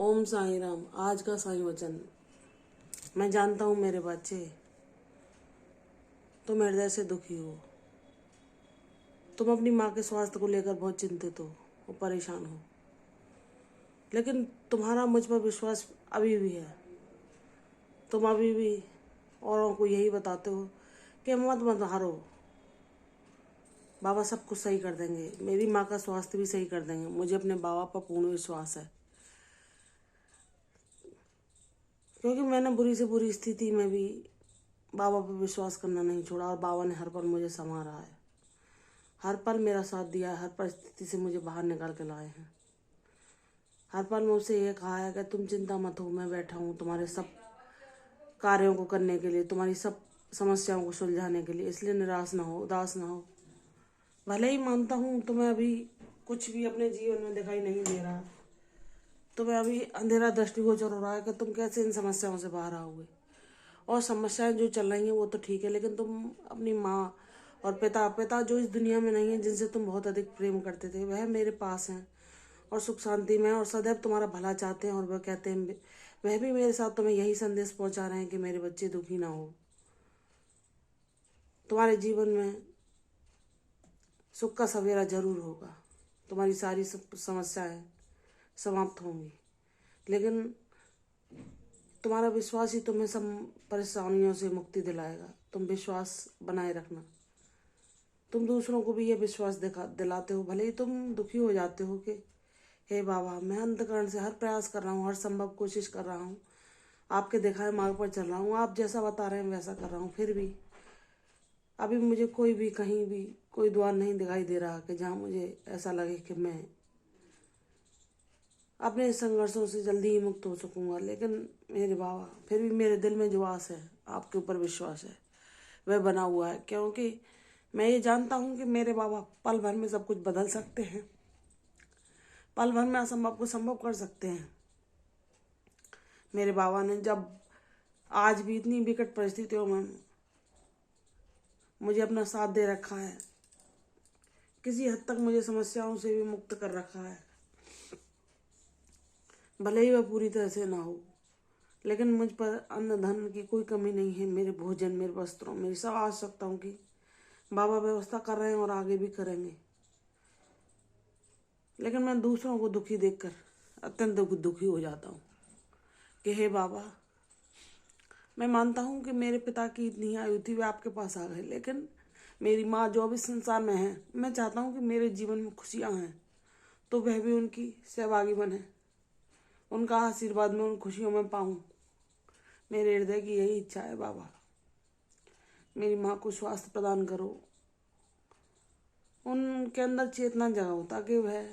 ओम साई राम। आज का साई वचन। मैं जानता हूँ मेरे बच्चे, तुम हृदय से दुखी हो। तुम अपनी माँ के स्वास्थ्य को लेकर बहुत चिंतित हो और परेशान हो, लेकिन तुम्हारा मुझ पर विश्वास अभी भी है। तुम अभी भी औरों को यही बताते हो कि मत हारो, बाबा सब कुछ सही कर देंगे, मेरी माँ का स्वास्थ्य भी सही कर देंगे। मुझे अपने बाबा पर पूर्ण विश्वास है, क्योंकि मैंने बुरी से बुरी स्थिति में भी बाबा पर विश्वास करना नहीं छोड़ा और बाबा ने हर पल मुझे संभाला है, हर पल मेरा साथ दिया है, हर परिस्थिति से मुझे बाहर निकाल के लाए हैं। हर पल मुझसे ये कहा है कि तुम चिंता मत हो, मैं बैठा हूँ तुम्हारे सब कार्यों को करने के लिए, तुम्हारी सब समस्याओं को सुलझाने के लिए। इसलिए निराश ना हो, उदास ना हो। भले ही मानता हूँ तुम्हें अभी कुछ भी अपने जीवन में दिखाई नहीं दे रहा, तुम्हें अभी अंधेरा दृष्टिगोचर हो रहा है कि तुम कैसे इन समस्याओं से बाहर आओगे। और समस्याएं जो चल रही हैं वो तो ठीक है, लेकिन तुम अपनी माँ और पिता जो इस दुनिया में नहीं है, जिनसे तुम बहुत अधिक प्रेम करते थे, वह मेरे पास हैं और सुख शांति में और सदैव तुम्हारा भला चाहते हैं। और वह कहते हैं, वह भी मेरे साथ तुम्हें यही संदेश पहुंचा रहे हैं कि मेरे बच्चे दुखी ना हो। तुम्हारे जीवन में सुख का सवेरा जरूर होगा, तुम्हारी सारी समस्याएं समाप्त होंगी, लेकिन तुम्हारा विश्वास ही तुम्हें सब परेशानियों से मुक्ति दिलाएगा। तुम विश्वास बनाए रखना। तुम दूसरों को भी ये विश्वास दिलाते हो, भले ही तुम दुखी हो जाते हो कि हे बाबा, मैं अंतकरण से हर प्रयास कर रहा हूँ, हर संभव कोशिश कर रहा हूँ, आपके दिखाए मार्ग पर चल रहा हूँ, आप जैसा बता रहे हैं वैसा कर रहा हूँ, फिर भी अभी मुझे कोई भी कहीं भी कोई द्वार नहीं दिखाई दे रहा कि जहाँ मुझे ऐसा लगे कि मैं अपने संघर्षों से जल्दी ही मुक्त हो सकूंगा। लेकिन मेरे बाबा, फिर भी मेरे दिल में जो आस है, आपके ऊपर विश्वास है, वह बना हुआ है, क्योंकि मैं ये जानता हूँ कि मेरे बाबा पल भर में सब कुछ बदल सकते हैं, पल भर में असंभव को संभव कर सकते हैं। मेरे बाबा ने जब आज भी इतनी विकट परिस्थितियों में मुझे अपना साथ दे रखा है, किसी हद तक मुझे समस्याओं से भी मुक्त कर रखा है। भले ही वह पूरी तरह से ना हो, लेकिन मुझ पर अन्न धन की कोई कमी नहीं है। मेरे भोजन, मेरे वस्त्रों, मेरी सब आवश्यकताओं की बाबा व्यवस्था कर रहे हैं और आगे भी करेंगे। लेकिन मैं दूसरों को दुखी देखकर अत्यंत दुखी हो जाता हूँ कि हे बाबा, मैं मानता हूँ कि मेरे पिता की इतनी आयु थी, वे आपके पास आ गए, लेकिन मेरी माँ जो अभी संसार में है, मैं चाहता हूँ कि मेरे जीवन में खुशियाँ हैं तो वह भी उनकी सहभागी बने, उनका आशीर्वाद मैं उन खुशियों में पाऊँ। मेरे हृदय की यही इच्छा है बाबा। मेरी माँ को स्वास्थ्य प्रदान करो, उनके अंदर चेतना जगाओ ताकि वह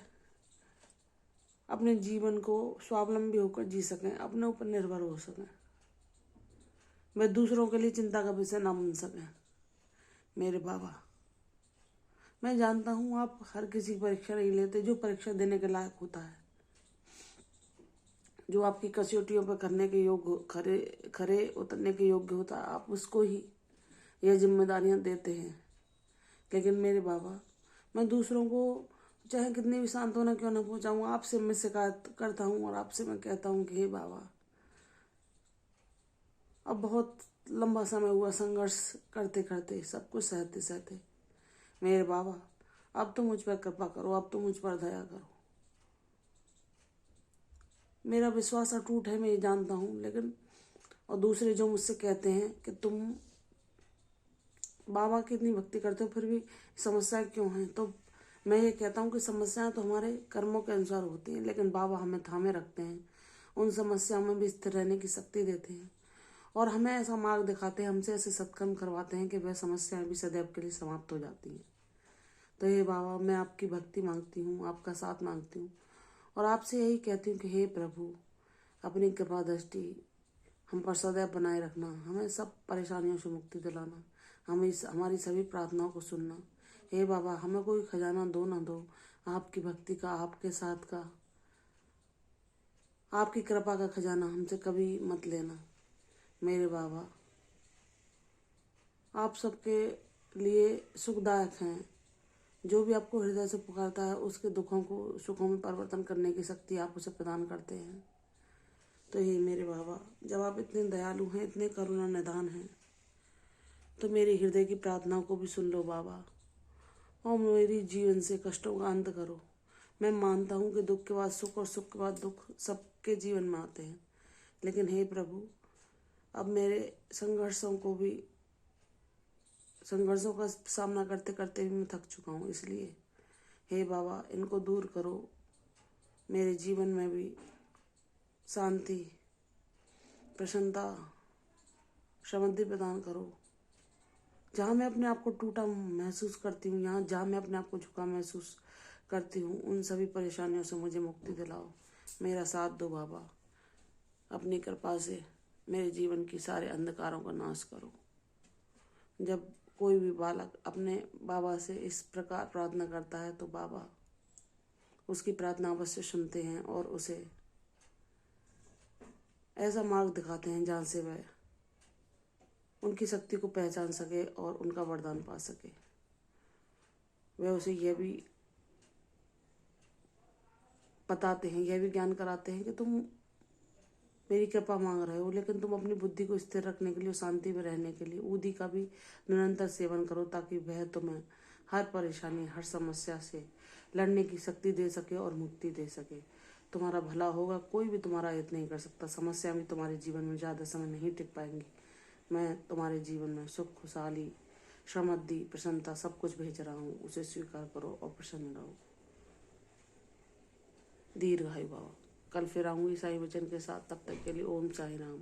अपने जीवन को स्वावलंबी होकर जी सकें, अपने ऊपर निर्भर हो सकें, वह दूसरों के लिए चिंता का विषय ना बन सकें। मेरे बाबा, मैं जानता हूँ आप हर किसी की परीक्षा नहीं लेते, जो परीक्षा देने के लायक होता है, जो आपकी कसौटियों पर करने के योग्य, खरे खरे उतरने के योग्य होता है, आप उसको ही यह जिम्मेदारियां देते हैं। लेकिन मेरे बाबा, मैं दूसरों को चाहे कितनी भी सांत्वना क्यों ना पहुंचाऊँ, आपसे मैं शिकायत करता हूँ और आपसे मैं कहता हूँ कि हे बाबा, अब बहुत लंबा समय हुआ संघर्ष करते करते, सब कुछ सहते सहते। मेरे बाबा, अब तो मुझ पर कृपा करो, अब तो मुझ पर दया करो। मेरा विश्वास अटूट है, मैं ये जानता हूँ, लेकिन और दूसरे जो मुझसे कहते हैं कि तुम बाबा की इतनी भक्ति करते हो फिर भी समस्याएं क्यों हैं, तो मैं ये कहता हूँ कि समस्याएं तो हमारे कर्मों के अनुसार होती हैं, लेकिन बाबा हमें थामे रखते हैं, उन समस्याओं में भी स्थिर रहने की शक्ति देते हैं और हमें ऐसा मार्ग दिखाते हैं, हमसे ऐसे सत्कर्म करवाते हैं कि वह समस्याएं भी सदैव के लिए समाप्त हो जाती हैं। तो हे बाबा, मैं आपकी भक्ति मांगती हूँ, आपका साथ मांगती हूँ और आपसे यही कहती हूँ कि हे प्रभु, अपनी कृपा दृष्टि हम पर सदैव बनाए रखना, हमें सब परेशानियों से मुक्ति दिलाना, हमें हमारी सभी प्रार्थनाओं को सुनना। हे बाबा, हमें कोई खजाना दो ना दो, आपकी भक्ति का, आपके साथ का, आपकी कृपा का खजाना हमसे कभी मत लेना। मेरे बाबा, आप सबके लिए सुखदायक हैं। जो भी आपको हृदय से पुकारता है, उसके दुखों को सुखों में परिवर्तन करने की शक्ति आप उसे प्रदान करते हैं। तो हे मेरे बाबा, जब आप इतने दयालु हैं, इतने करुणा निधान हैं, तो मेरे हृदय की प्रार्थनाओं को भी सुन लो बाबा, और मेरी जीवन से कष्टों का अंत करो। मैं मानता हूँ कि दुख के बाद सुख और सुख के बाद दुख सबके जीवन में आते हैं, लेकिन हे प्रभु, अब मेरे संघर्षों का सामना करते करते भी मैं थक चुका हूँ। इसलिए हे बाबा, इनको दूर करो, मेरे जीवन में भी शांति, प्रसन्नता, समृद्धि प्रदान करो। जहाँ मैं अपने आप को टूटा महसूस करती हूँ, जहाँ मैं अपने आप को झुका महसूस करती हूँ, उन सभी परेशानियों से मुझे मुक्ति दिलाओ। मेरा साथ दो बाबा, अपनी कृपा से मेरे जीवन की सारे अंधकारों का नाश करो। जब कोई भी बालक अपने बाबा से इस प्रकार प्रार्थना करता है तो बाबा उसकी प्रार्थना अवश्य सुनते हैं और उसे ऐसा मार्ग दिखाते हैं जहाँ से वह उनकी शक्ति को पहचान सके और उनका वरदान पा सके। वह उसे यह भी बताते हैं, यह भी ज्ञान कराते हैं कि तुम मेरी कृपा मांग रहे हो, लेकिन तुम अपनी बुद्धि को स्थिर रखने के लिए, शांति में रहने के लिए ऊदी का भी निरंतर सेवन करो, ताकि वह तुम्हें हर परेशानी, हर समस्या से लड़ने की शक्ति दे सके और मुक्ति दे सके। तुम्हारा भला होगा, कोई भी तुम्हारा हित नहीं कर सकता। समस्या भी तुम्हारे जीवन में ज़्यादा समय नहीं टिक पाएंगी। मैं तुम्हारे जीवन में सुख, खुशहाली, समृद्धि, प्रसन्नता सब कुछ भेज रहा हूँ। उसे स्वीकार करो और प्रसन्न रहो। दीर्घायु बाबा। कल फिर आऊँगी साईं वचन के साथ। तब तक के लिए ओम साई राम।